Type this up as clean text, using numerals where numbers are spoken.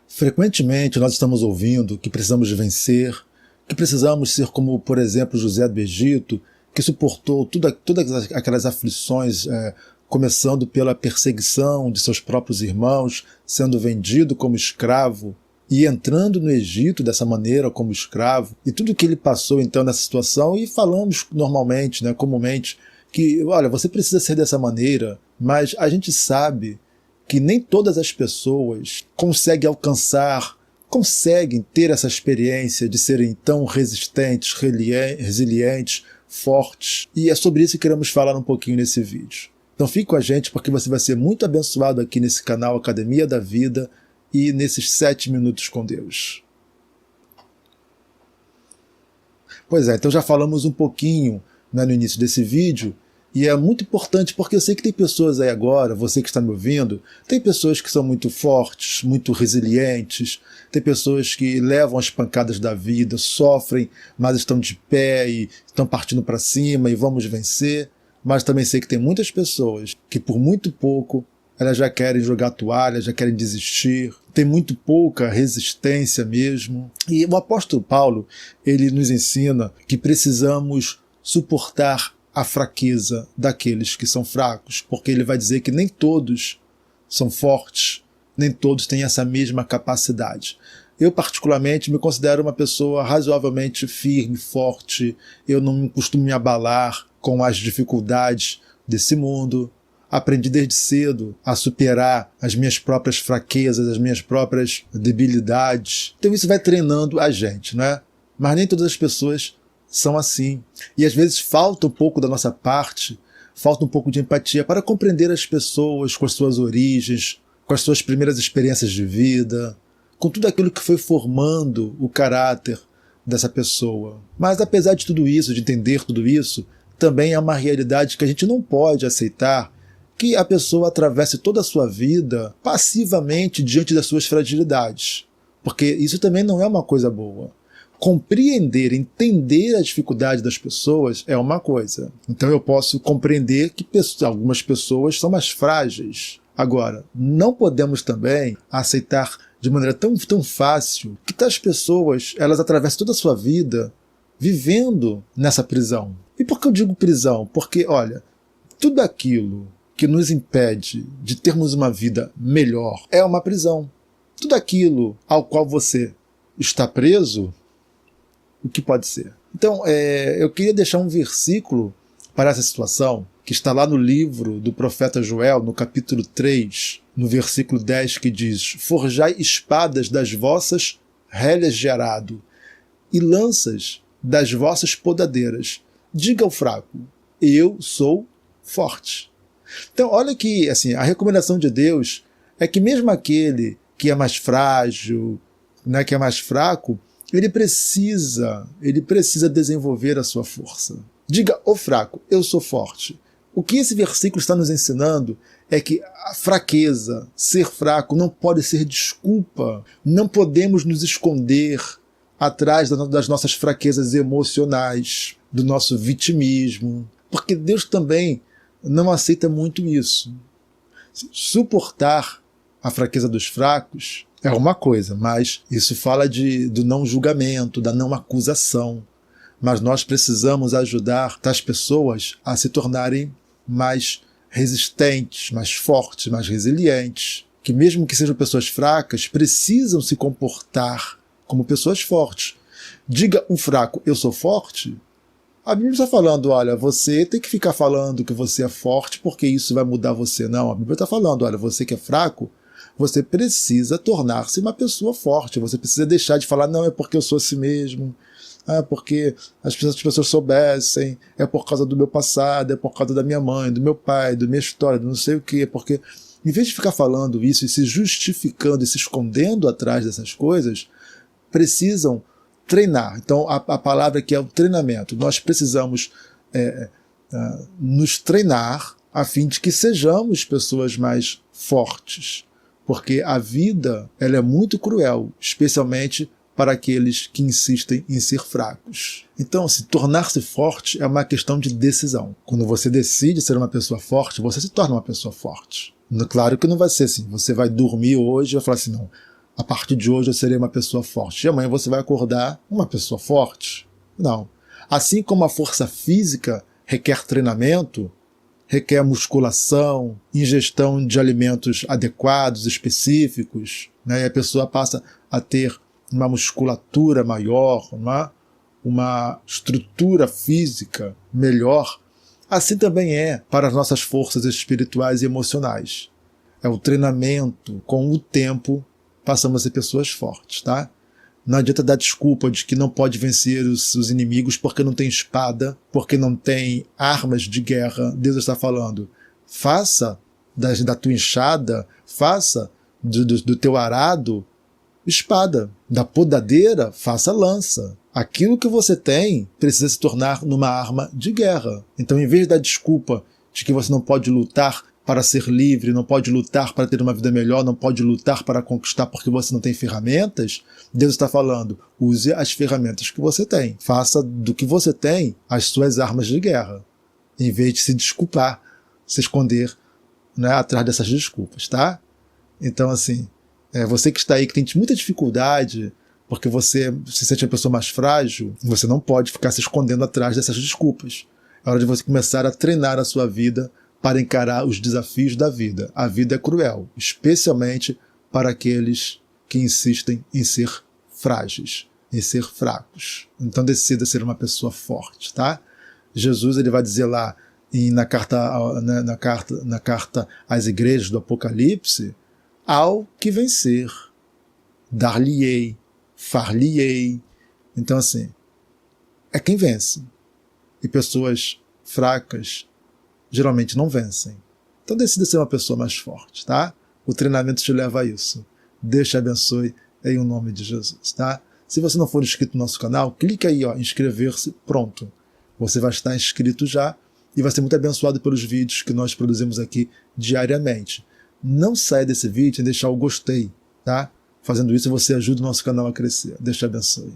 Frequentemente nós estamos ouvindo que precisamos vencer, que precisamos ser como, por exemplo, José do Egito, que suportou todas aquelas aflições, começando pela perseguição de seus próprios irmãos, sendo vendido como escravo e entrando no Egito dessa maneira como escravo, e tudo que ele passou então nessa situação, e falamos normalmente, comumente, que, olha, você precisa ser dessa maneira, mas a gente sabe que nem todas as pessoas conseguem ter essa experiência de serem tão resistentes, resilientes, fortes. E é sobre isso que queremos falar um pouquinho nesse vídeo. Então fique com a gente, porque você vai ser muito abençoado aqui nesse canal Academia da Vida e nesses 7 minutos com Deus. Pois é, então já falamos um pouquinho no início desse vídeo. E é muito importante porque eu sei que tem pessoas aí agora, você que está me ouvindo, tem pessoas que são muito fortes, muito resilientes, tem pessoas que levam as pancadas da vida, sofrem, mas estão de pé e estão partindo para cima e vamos vencer. Mas também sei que tem muitas pessoas que por muito pouco elas já querem jogar a toalha, já querem desistir, tem muito pouca resistência mesmo. E o apóstolo Paulo, ele nos ensina que precisamos suportar a fraqueza daqueles que são fracos, porque ele vai dizer que nem todos são fortes, nem todos têm essa mesma capacidade. Eu, particularmente, me considero uma pessoa razoavelmente firme, forte, eu não costumo me abalar com as dificuldades desse mundo. Aprendi desde cedo a superar as minhas próprias fraquezas, as minhas próprias debilidades. Então isso vai treinando a gente, né? Mas nem todas as pessoas são assim. E às vezes falta um pouco da nossa parte, falta um pouco de empatia para compreender as pessoas com as suas origens, com as suas primeiras experiências de vida, com tudo aquilo que foi formando o caráter dessa pessoa. Mas apesar de tudo isso, de entender tudo isso, também é uma realidade que a gente não pode aceitar que a pessoa atravesse toda a sua vida passivamente diante das suas fragilidades. Porque isso também não é uma coisa boa. Compreender, entender a dificuldade das pessoas é uma coisa. Então eu posso compreender que algumas pessoas são mais frágeis. Agora, não podemos também aceitar de maneira tão fácil que tais pessoas elas atravessam toda a sua vida vivendo nessa prisão. E por que eu digo prisão? Porque, olha, tudo aquilo que nos impede de termos uma vida melhor é uma prisão. Tudo aquilo ao qual você está preso, o que pode ser? Então, eu queria deixar um versículo para essa situação, que está lá no livro do profeta Joel, no capítulo 3, no versículo 10, que diz: forjai espadas das vossas relhas de arado, e lanças das vossas podadeiras. Diga ao fraco, eu sou forte. Então, olha que assim, a recomendação de Deus é que mesmo aquele que é mais frágil, que é mais fraco, ele precisa desenvolver a sua força. Diga ao fraco, eu sou forte. O que esse versículo está nos ensinando é que a fraqueza, ser fraco, não pode ser desculpa. Não podemos nos esconder atrás das nossas fraquezas emocionais, do nosso vitimismo, porque Deus também não aceita muito isso. Suportar a fraqueza dos fracos é uma coisa, mas isso fala do não julgamento, da não acusação. Mas nós precisamos ajudar tais pessoas a se tornarem mais resistentes, mais fortes, mais resilientes. Que mesmo que sejam pessoas fracas, precisam se comportar como pessoas fortes. Diga um fraco, eu sou forte. A Bíblia está falando, olha, você tem que ficar falando que você é forte porque isso vai mudar você. Não, a Bíblia está falando, olha, você que é fraco, você precisa tornar-se uma pessoa forte. Você precisa deixar de falar, não, é porque eu sou assim mesmo. É porque as pessoas soubessem, é por causa do meu passado, é por causa da minha mãe, do meu pai, da minha história, do não sei o quê. Porque em vez de ficar falando isso e se justificando e se escondendo atrás dessas coisas, precisam treinar. Então a palavra aqui é o treinamento. Nós precisamos nos treinar a fim de que sejamos pessoas mais fortes. Porque a vida ela é muito cruel, especialmente para aqueles que insistem em ser fracos. Então, se tornar-se forte é uma questão de decisão. Quando você decide ser uma pessoa forte, você se torna uma pessoa forte. Claro que não vai ser assim. Você vai dormir hoje e vai falar assim, não, a partir de hoje eu serei uma pessoa forte. E amanhã você vai acordar uma pessoa forte. Não. Assim como a força física requer treinamento, requer musculação, ingestão de alimentos adequados, específicos, né? E a pessoa passa a ter uma musculatura maior, uma estrutura física melhor. Assim também é para as nossas forças espirituais e emocionais. É o treinamento, com o tempo, passamos a ser pessoas fortes, tá? Não adianta dar desculpa de que não pode vencer os inimigos porque não tem espada, porque não tem armas de guerra. Deus está falando, faça da tua enxada, faça do teu arado espada, da podadeira, faça lança. Aquilo que você tem precisa se tornar numa arma de guerra. Então, em vez de dar desculpa de que você não pode lutar para ser livre, não pode lutar para ter uma vida melhor, não pode lutar para conquistar porque você não tem ferramentas, Deus está falando, use as ferramentas que você tem. Faça do que você tem as suas armas de guerra, em vez de se desculpar, se esconder, né, atrás dessas desculpas, tá? Então, assim, você que está aí, que tem muita dificuldade, porque você se sente uma pessoa mais frágil, você não pode ficar se escondendo atrás dessas desculpas. É hora de você começar a treinar a sua vida para encarar os desafios da vida. A vida é cruel, especialmente para aqueles que insistem em ser frágeis, em ser fracos. Então decida ser uma pessoa forte, tá? Jesus, ele vai dizer lá na carta às igrejas do Apocalipse, ao que vencer, dar-lhe-ei, far-lhe-ei. Então, assim, é quem vence. E pessoas fracas geralmente não vencem. Então decida ser uma pessoa mais forte, tá? O treinamento te leva a isso. Deus te abençoe em o nome de Jesus, tá? Se você não for inscrito no nosso canal, clique aí, ó, inscrever-se, pronto. Você vai estar inscrito já e vai ser muito abençoado pelos vídeos que nós produzimos aqui diariamente. Não saia desse vídeo sem deixar o gostei, tá? Fazendo isso você ajuda o nosso canal a crescer. Deus te abençoe.